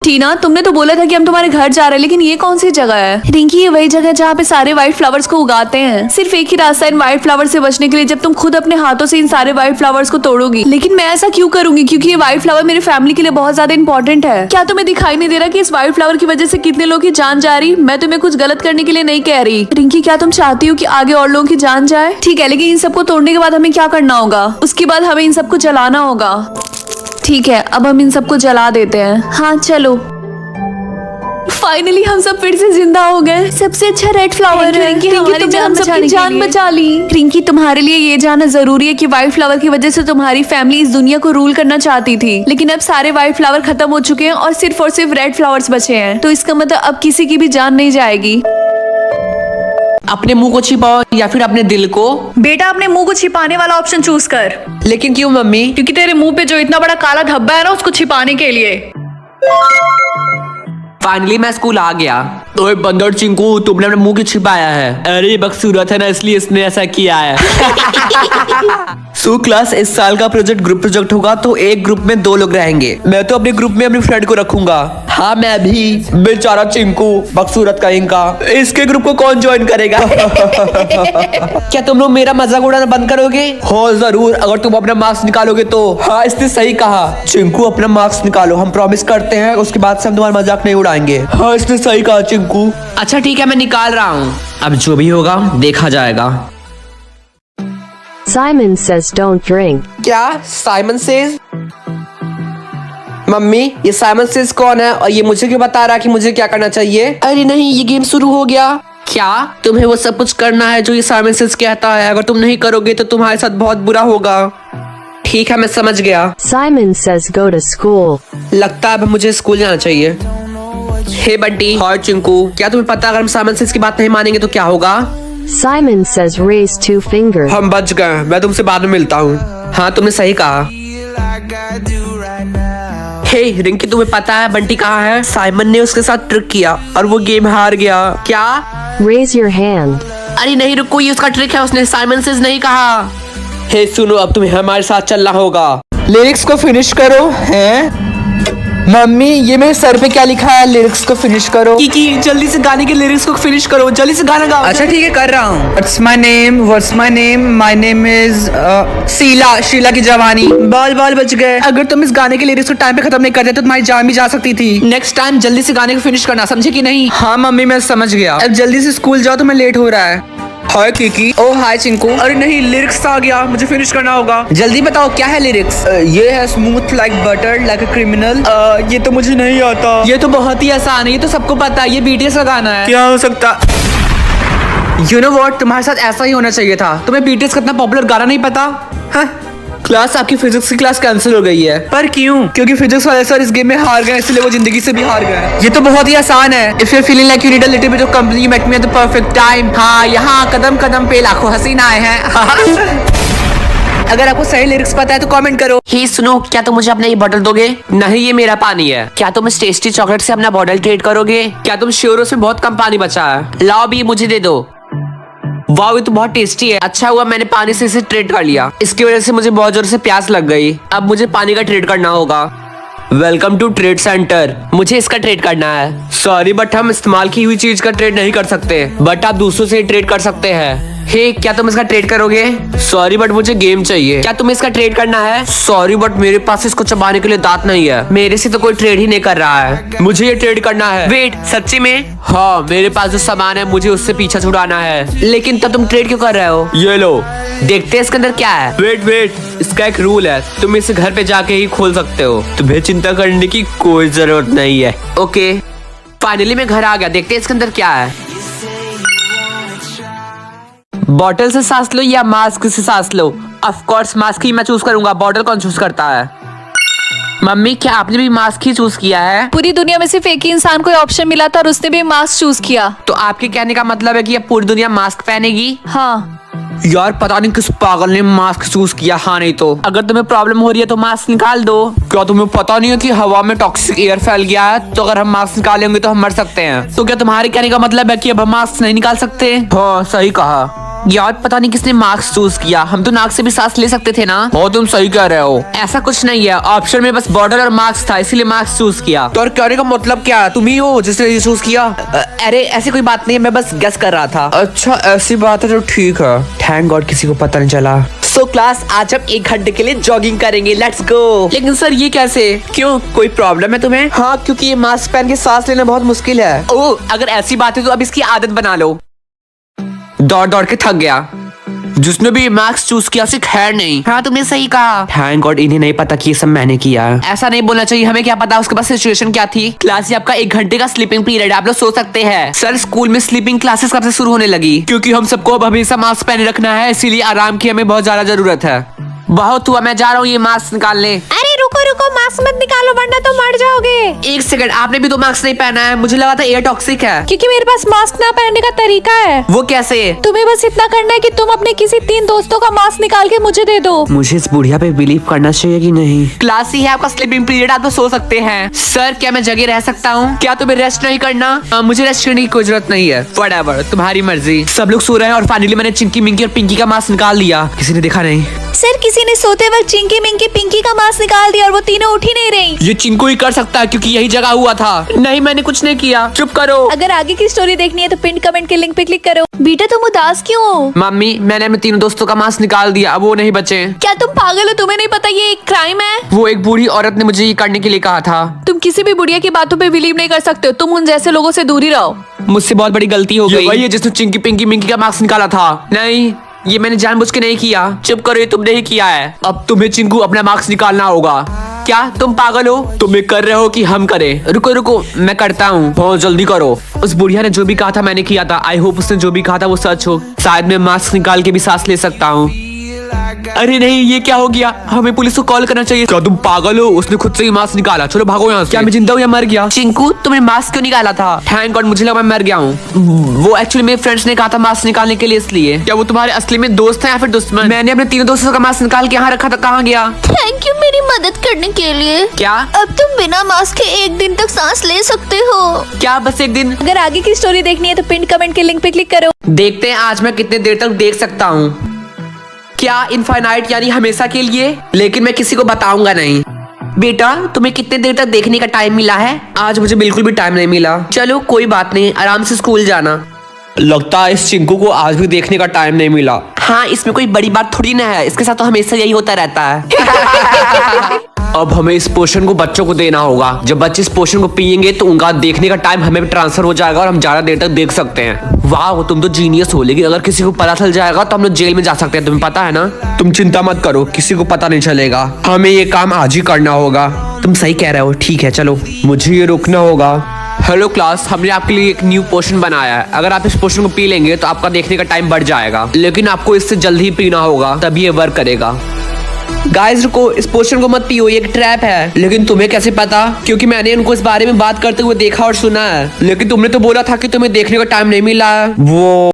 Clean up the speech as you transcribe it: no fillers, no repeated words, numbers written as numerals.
टीना, तुमने तो बोला था कि हम तुम्हारे घर जा रहे हैं, लेकिन ये कौन सी जगह है? रिंकी, ये वही जगह है जहाँ पे सारे व्हाइट फ्लावर्स को उगाते हैं। सिर्फ एक ही रास्ता है इन व्हाइट फ्लावर से बचने के लिए, जब तुम खुद अपने हाथों से इन सारे व्हाइट फ्लावर्स को तोड़ोगी। लेकिन मैं ऐसा क्यों करूंगी? क्योंकि ये व्हाइट फ्लावर मेरी फैमिली के लिए बहुत ज्यादा इंपॉर्टेंट है। क्या तुम्हें दिखाई नहीं दे रहा कि इस व्हाइट फ्लावर की वजह से कितने लोगों की जान जा रही? मैं तुम्हें कुछ गलत करने के लिए नहीं कह रही। रिंकी, क्या तुम चाहती हो कि आगे और लोगों की जान जाए? ठीक है, लेकिन इन सबको तोड़ने के बाद हमें क्या करना होगा? उसके बाद हमें इन सबको जलाना होगा। ठीक है, अब हम इन सबको जला देते हैं। हाँ चलो। फाइनली हम सब फिर से जिंदा हो गए। सबसे अच्छा रेड फ्लावर है। रिंकी, हमारी जान बचा ली। रिंकी, तुम्हारे लिए ये जानना जरूरी है कि व्हाइट फ्लावर की वजह से तुम्हारी फैमिली इस दुनिया को रूल करना चाहती थी, लेकिन अब सारे व्हाइट फ्लावर खत्म हो चुके हैं और सिर्फ रेड फ्लावर्स बचे हैं। तो इसका मतलब अब किसी की भी जान नहीं जाएगी। अपने मुंह को छिपाओ या फिर अपने दिल को? बेटा, अपने मुंह को छिपाने वाला ऑप्शन चूज कर। लेकिन क्यों मम्मी? क्योंकि तेरे मुंह पे जो इतना बड़ा काला धब्बा है ना, उसको छिपाने के लिए। फाइनली मैं स्कूल आ गया। ओए बंदर चिंकू, तुमने अपने मुंह क्यों छिपाया है? अरे बकसूरत है ना, इसलिए इसने ऐसा किया है। सो क्लास, इस साल का प्रोजेक्ट ग्रुप प्रोजेक्ट होगा, तो एक ग्रुप में 2 लोग रहेंगे। मैं तो अपने ग्रुप में अपनी फ्रेंड को रखूंगा। हाँ मैं भी। बेचारा चिंकू, बकसूरत का इनका, इसके ग्रुप को कौन ज्वाइन करेगा? क्या तुम लोग मेरा मजाक उड़ाना बंद करोगे? हो जरूर, अगर तुम अपना मार्क्स निकालोगे तो। हाँ इसने सही कहा। चिंकू, अपना मार्क्स निकालो, हम प्रॉमिस करते हैं उसके बाद से हम तुम्हारा मजाक नहीं उड़ाएंगे। हाँ इसने सही कहा चिंकू। अच्छा ठीक है, मैं निकाल रहा हूँ। अब जो भी होगा देखा जाएगा। Simon says don't drink. क्या साइमन सेज? मम्मी, ये साइमन सेज कौन है और ये मुझे क्यों बता रहा है कि मुझे क्या करना चाहिए? अरे नहीं, ये गेम शुरू हो गया। क्या तुम्हें वो सब कुछ करना है जो ये साइमन सेज कहता है? अगर तुम नहीं करोगे तो तुम्हारे साथ बहुत बुरा होगा। ठीक है, मैं समझ गया। Simon says go to school. लगता है अब मुझे स्कूल जाना चाहिए। हे बंटी और चिंकू, क्या तुम्हें पता अगर हम साइमन सेज की बात नहीं मानेंगे तो क्या होगा? Simon says raise 2 fingers. हम बच गए, मैं तुमसे बाद में मिलता हूँ। हाँ तुमने सही कहा। हे रिंकी, तुम्हें पता है बंटी कहाँ है? साइमन ने उसके साथ ट्रिक किया और वो गेम हार गया। क्या? Raise your hand. अरे नहीं रुको, ये उसका ट्रिक है, उसने साइमन से नहीं कहा। हे सुनो, अब तुम्हें हमारे साथ चलना होगा। लिरिक्स को फिनिश करो। हैं? मम्मी, ये मेरे सर पे क्या लिखा है? लिरिक्स को फिनिश करो। की जल्दी से गाने के लिरिक्स को फिनिश करो, जल्दी से गाना गाओ। अच्छा ठीक है, कर रहा हूँ। What's my name? My name is Sheila की जवानी। बाल बच गए। अगर तुम इस गाने के लिरिक्स को टाइम पे खत्म नहीं करते तो तुम्हारी जान भी जा सकती थी। नेक्स्ट टाइम जल्दी से गाने को फिनिश करना, समझे कि नहीं? हाँ मम्मी, मैं समझ गया। अब जल्दी से स्कूल जाओ, तुम्हें लेट हो रहा है। हाय किकी। ओ हाय चिंकू। अरे नहीं, लिरिक्स आ गया, मुझे फिनिश करना होगा। जल्दी बताओ क्या है लिरिक्स? ये है smooth like butter like a criminal. ये तो मुझे नहीं आता। ये तो बहुत ही आसान है, ये तो सबको पता है, ये बीटीएस का गाना है। क्या हो सकता? You know what? तुम्हारे साथ ऐसा ही होना चाहिए था। तुम्हें बीटीएस का इतना पॉपुलर गाना नहीं पता? हाँ? क्लास, आपकी फिजिक्स की क्लास कैंसिल हो गई है। पर क्यों? क्योंकि फिजिक्स वाले सर इस गेम में हार गए, इसलिए वो जिंदगी से भी हार गए। ये तो बहुत ही आसान है। If you're feeling like you need a little bit of company, you met me at the perfect time. हाँ, यहाँ कदम कदम पे लाखों हसीना आए हैं। अगर आपको सही लिरिक्स पता है तो कमेंट करो। ही सुनो, क्या तुम मुझे अपना ये बॉटल दोगे? नहीं, ये मेरा पानी है। क्या तुम इस टेस्टी चॉकलेट से अपना बॉटल ट्रेड करोगे? क्या तुम श्योर हो उसमें बहुत कम पानी बचा है? लाओ भी, मुझे दे दो। वाह, ये तो बहुत टेस्टी है। अच्छा हुआ मैंने पानी से इसे ट्रेड कर लिया, इसकी वजह से मुझे बहुत जोर से प्यास लग गई। अब मुझे पानी का ट्रेड करना होगा। Welcome to trade centre. मुझे इसका ट्रेड करना है। सॉरी बट हम इस्तेमाल की हुई चीज का ट्रेड नहीं कर सकते, बट आप दूसरों से ट्रेड कर सकते हैं। हे, क्या तुम इसका ट्रेड करोगे? सॉरी बट मुझे गेम चाहिए। क्या तुम्हें इसका ट्रेड करना है? सॉरी बट मेरे पास इसको चबाने के लिए दांत नहीं है। मेरे से तो कोई ट्रेड ही नहीं कर रहा है, मुझे ये ट्रेड करना है। वेट, सच्ची में? हाँ, मेरे पास जो सामान है मुझे उससे पीछा छुड़ाना है। लेकिन तब तुम ट्रेड क्यों कर रहे हो? ये लो, देखते हैं इसके अंदर क्या है। वेट, इसका एक रूल है, तुम इसे घर पे जाके ही खोल सकते हो, तुम्हें चिंता करने की कोई जरूरत नहीं है। ओके, फाइनली मैं घर आ गया, देखते हैं इसके अंदर क्या है। बॉटल से सांस लो या मास्क से सांस लो? ऑफ कोर्स मास्क ही मैं चूज करूंगा, बॉटल कौन चूज करता है? मम्मी, क्या आपने भी मास्क ही चूज किया है? पूरी दुनिया में सिर्फ एक ही इंसान को ऑप्शन मिला था और उसने भी मास्क चूज किया। तो आपके कहने का मतलब है कि अब पूरी दुनिया मास्क पहनेगी? हाँ। यार पता नहीं किस पागल ने मास्क चूज किया। हाँ नहीं तो अगर तुम्हें प्रॉब्लम हो रही है तो मास्क निकाल दो। क्या तुम्हें पता नहीं है कि हवा में टॉक्सिक एयर फैल गया है, तो अगर हम मास्क निकालेंगे तो हम मर सकते हैं। तो क्या तुम्हारे कहने का मतलब है कि अब हम मास्क नहीं निकाल सकते? हाँ सही कहा। यार पता नहीं किसने मास्क चूज किया, हम तो नाक से भी सांस ले सकते थे ना। वो तुम सही कह रहे हो। ऐसा कुछ नहीं है, ऑप्शन में बस बॉर्डर और मास्क था, इसीलिए मास्क चूज किया। तो और कहने का मतलब क्या है? तुम ही हो जिसने चूज किया? अरे ऐसी कोई बात नहीं है, मैं बस गेस कर रहा था। अच्छा ऐसी बात है तो ठीक है। थैंक गॉड किसी को पता नहीं चला। सो क्लास, आज हम 1 घंटे के लिए जॉगिंग करेंगे, लेट्स गो। लेकिन सर ये कैसे? क्यों, कोई प्रॉब्लम है तुम्हें? हाँ, क्योंकि ये मास्क पहन के सांस लेना बहुत मुश्किल है। ओह, अगर ऐसी बात है तो अब इसकी आदत बना लो। दौड़ दौड़ के थक गया। जिसने भी मास्क चूज किया उसे खैर नहीं। हाँ तुमने सही कहा। थैंक गॉड इन्हें नहीं पता कि ये सब मैंने किया है। ऐसा नहीं बोलना चाहिए, हमें क्या पता उसके पास सिचुएशन क्या थी। क्लास, ये आपका 1 घंटे का स्लीपिंग पीरियड, आप लोग सो सकते हैं। सर, स्कूल में स्लीपिंग क्लासेस कब से शुरू होने लगी? क्योंकि हम सबको अब हमेशा मास्क पहने रखना है, इसीलिए आराम की हमें बहुत ज्यादा जरूरत है। बहुत हुआ, मैं जा रहा हूँ ये मास्क निकालने। अरे रुको रुको, मास्क मत निकालो वरना तो मर जाओगे। 1 सेकंड, आपने भी तो मास्क नहीं पहना है, मुझे लगा था एयर टॉक्सिक है। क्योंकि मेरे पास मास्क ना पहनने का तरीका है। वो कैसे? तुम्हें बस इतना करना है कि तुम अपने किसी 3 दोस्तों का मास्क निकाल के मुझे दे दो। मुझे इस बुढ़िया पे बिलीव करना चाहिए कि नहीं? क्लास ही है आपका स्लीपिंग पीरियड, आप तो सो सकते हैं। सर, क्या मैं जगह रह सकता हूँ? क्या तुम्हें रेस्ट नहीं करना? मुझे रेस्ट करने की कोई जरूरत नहीं है। व्हाटएवर, तुम्हारी मर्जी। सब लोग सो रहे हैं और फाइनली मैंने चिंकी मिंकी और पिंकी का मास्क निकाल लिया। किसी ने देखा नहीं? सर, किसी ने सोते वक्त चिंकी मिंकी पिंकी का मास्क निकाल दिया और वो तीनों उठ ही नहीं रही। ये चिंकू ही कर सकता है क्योंकि यही जगह हुआ था। नहीं, मैंने कुछ नहीं किया। चुप करो। अगर आगे की स्टोरी देखनी है तो पिन कमेंट के लिंक पे क्लिक करो। बेटा तुम उदास क्यों हो? मम्मी, मैंने अपने 3 दोस्तों का मास्क निकाल दिया, अब वो नहीं बचे। क्या तुम पागल हो? तुम्हें नहीं पता ये एक क्राइम है? वो एक बूढ़ी औरत ने मुझे ये करने के लिए कहा था। तुम किसी भी बुढ़िया की बातों पे बिलीव नहीं कर सकते हो। तुम उन जैसे लोगों से दूर ही रहो। मुझसे बहुत बड़ी गलती हो गई। वही है जिसने चिंकी पिंकी मिंकी का मास्क निकाला था। नहीं, ये मैंने जानबूझ के नहीं किया। चुप करो, ये तुमने ही किया है। अब तुम्हें चिंकू अपना मास्क निकालना होगा। क्या तुम पागल हो? तुम ये कर रहे हो कि हम करें? रुको रुको, मैं करता हूँ। बहुत जल्दी करो। उस बुढ़िया ने जो भी कहा था मैंने किया था। आई होप उसने जो भी कहा था वो सच हो। शायद मैं मास्क निकाल के भी सांस ले सकता हूँ। अरे नहीं, ये क्या हो गया? हमें पुलिस को कॉल करना चाहिए। क्या तुम पागल हो? उसने खुद से ही मास्क निकाला। चलो भागो यहाँ से। क्या मैं जिंदा हूँ या मर गया? चिंकू, तुमने मास्क क्यों निकाला था? थैंक गॉड, मुझे लगा मैं मर गया हूँ। वो एक्चुअली मेरे फ्रेंड्स ने कहा था मास्क निकालने के लिए, इसलिए। क्या वो तुम्हारे असली में दोस्त हैं या फिर दुश्मन? मैंने अपने 3 दोस्तों का मास्क निकाल के यहाँ रखा था, कहाँ गया? थैंक यू मेरी मदद करने के लिए। क्या? अब तुम बिना मास्क के 1 दिन तक सांस ले सकते हो। क्या बस 1 दिन? अगर आगे की स्टोरी देखनी है तो पिन कमेंट के लिंक पे क्लिक करो। देखते हैं आज मैं कितने देर तक देख सकता हूँ। क्या इनफाइनाइट यानी हमेशा के लिए? लेकिन मैं किसी को बताऊंगा नहीं। बेटा, तुम्हें कितने देर तक देखने का टाइम मिला है? आज मुझे बिल्कुल भी टाइम नहीं मिला। चलो कोई बात नहीं, आराम से स्कूल जाना। लगता है इस चिंकू को आज भी देखने का टाइम नहीं मिला। हाँ, इसमें कोई बड़ी बात थोड़ी ना है, इसके साथ तो हमेशा यही होता रहता है। अब हमें इस पोशन को बच्चों को देना होगा। जब बच्चे इस पोशन को पियेंगे तो उनका देखने का टाइम हमें भी ट्रांसफर हो जाएगा और हम ज्यादा देर तक देख सकते हैं। वाह, तुम तो जीनियस हो। लेकिन अगर किसी को पता चल जाएगा तो हम लोग जेल में जा सकते हैं, तुम्हें पता है ना? तुम चिंता मत करो, किसी को पता नहीं चलेगा। हमें ये काम आज ही करना होगा। तुम सही कह रहे हो, ठीक है चलो। मुझे ये रुकना होगा। हेलो क्लास, हमने आपके लिए एक न्यू पोशन बनाया है। अगर आप इस पोशन को पी लेंगे तो आपका देखने का टाइम बढ़ जाएगा, लेकिन आपको इससे जल्दी ही पीना होगा, तभी ये वर्क करेगा। गाइस रुको, इस पोशन को मत पियो, ये एक ट्रैप है। लेकिन तुम्हें कैसे पता? क्योंकि मैंने उनको इस बारे में बात करते हुए देखा और सुना है। लेकिन तुमने तो बोला था कि तुम्हें देखने का टाइम नहीं मिला है। वो